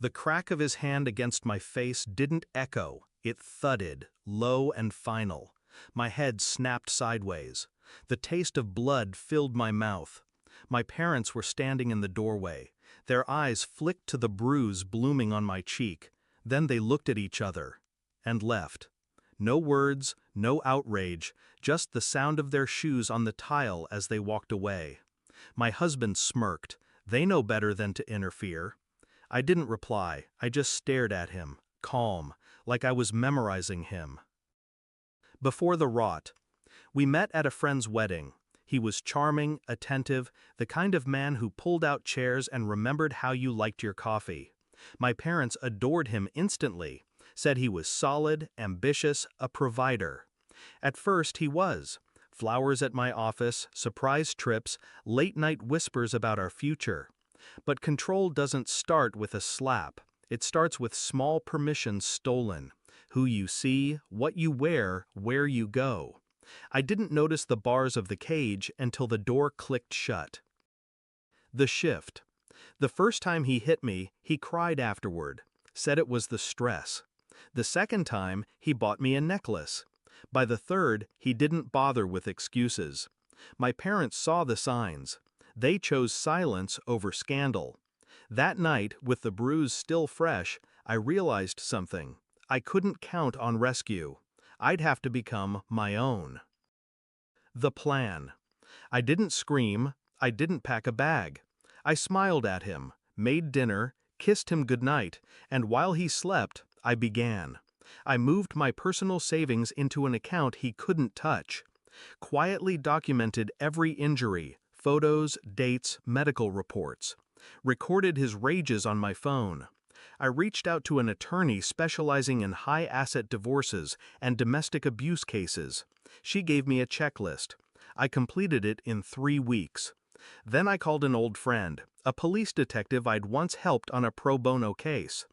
The crack of his hand against my face didn't echo, it thudded, low and final. My head snapped sideways. The taste of blood filled my mouth. My parents were standing in the doorway. Their eyes flicked to the bruise blooming on my cheek. Then they looked at each other and left. No words, no outrage, just the sound of their shoes on the tile as they walked away. My husband smirked. They know better than to interfere. I didn't reply. I just stared at him, calm, like I was memorizing him. Before the rot. We met at a friend's wedding. He was charming, attentive, the kind of man who pulled out chairs and remembered how you liked your coffee. My parents adored him instantly, said he was solid, ambitious, a provider. At first he was. Flowers at my office, surprise trips, late-night whispers about our future. But control doesn't start with a slap. It starts with small permissions stolen. Who you see, what you wear, where you go. I didn't notice the bars of the cage until the door clicked shut. The shift. The first time he hit me, he cried afterward, said it was the stress. The second time, he bought me a necklace. By the third, he didn't bother with excuses. My parents saw the signs. They chose silence over scandal. That night, with the bruise still fresh, I realized something. I couldn't count on rescue. I'd have to become my own. The plan. I didn't scream. I didn't pack a bag. I smiled at him, made dinner, kissed him goodnight, and while he slept, I began. I moved my personal savings into an account he couldn't touch. Quietly documented every injury, photos, dates, medical reports. Recorded his rages on my phone. I reached out to an attorney specializing in high-asset divorces and domestic abuse cases. She gave me a checklist. I completed it in 3 weeks. Then I called an old friend, a police detective I'd once helped on a pro bono case.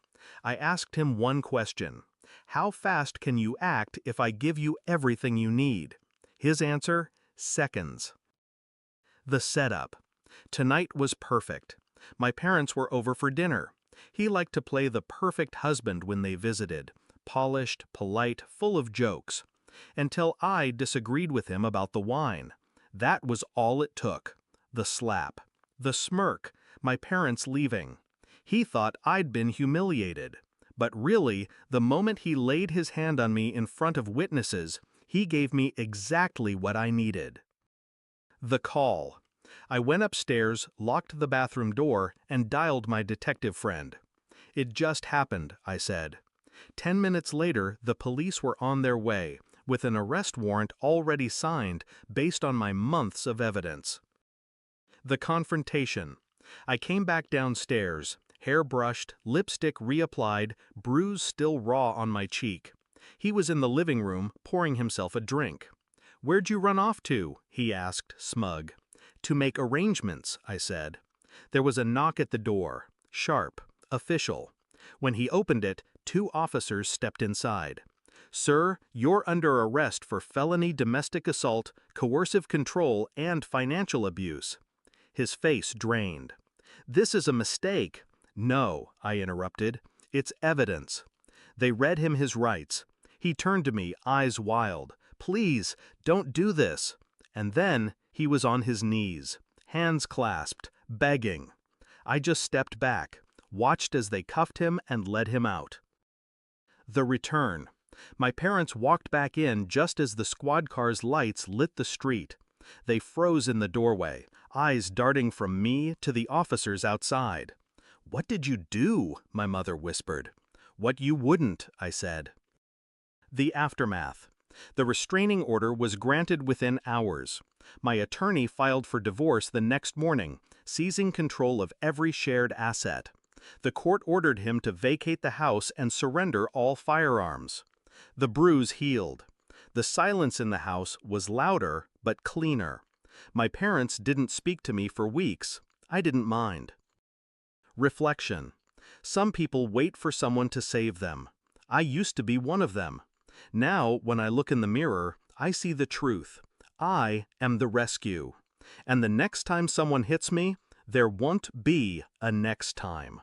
I asked him one question. How fast can you act if I give you everything you need? His answer, seconds. The setup. Tonight was perfect. My parents were over for dinner. He liked to play the perfect husband when they visited, polished, polite, full of jokes. Until I disagreed with him about the wine. That was all it took. The slap. The smirk. My parents leaving. He thought I'd been humiliated. But really, the moment he laid his hand on me in front of witnesses, he gave me exactly what I needed. The call. I went upstairs, locked the bathroom door, and dialed my detective friend. It just happened, I said. 10 minutes later, the police were on their way, with an arrest warrant already signed based on my months of evidence. The confrontation. I came back downstairs, hair brushed, lipstick reapplied, bruise still raw on my cheek. He was in the living room, pouring himself a drink. "Where'd you run off to?" he asked, smug. "To make arrangements," I said. There was a knock at the door, sharp, official. When he opened it, 2 officers stepped inside. "Sir, you're under arrest for felony domestic assault, coercive control, and financial abuse." His face drained. "This is a mistake." "No," I interrupted. "It's evidence." They read him his rights. He turned to me, eyes wild. "Please, don't do this." And then he was on his knees, hands clasped, begging. I just stepped back, watched as they cuffed him and led him out. The return. My parents walked back in just as the squad car's lights lit the street. They froze in the doorway, eyes darting from me to the officers outside. "What did you do?" my mother whispered. "What you wouldn't," I said. The aftermath. The restraining order was granted within hours. My attorney filed for divorce the next morning, seizing control of every shared asset. The court ordered him to vacate the house and surrender all firearms. The bruise healed. The silence in the house was louder but cleaner. My parents didn't speak to me for weeks. I didn't mind. Reflection. Some people wait for someone to save them. I used to be one of them. Now, when I look in the mirror, I see the truth. I am the rescue. And the next time someone hits me, there won't be a next time.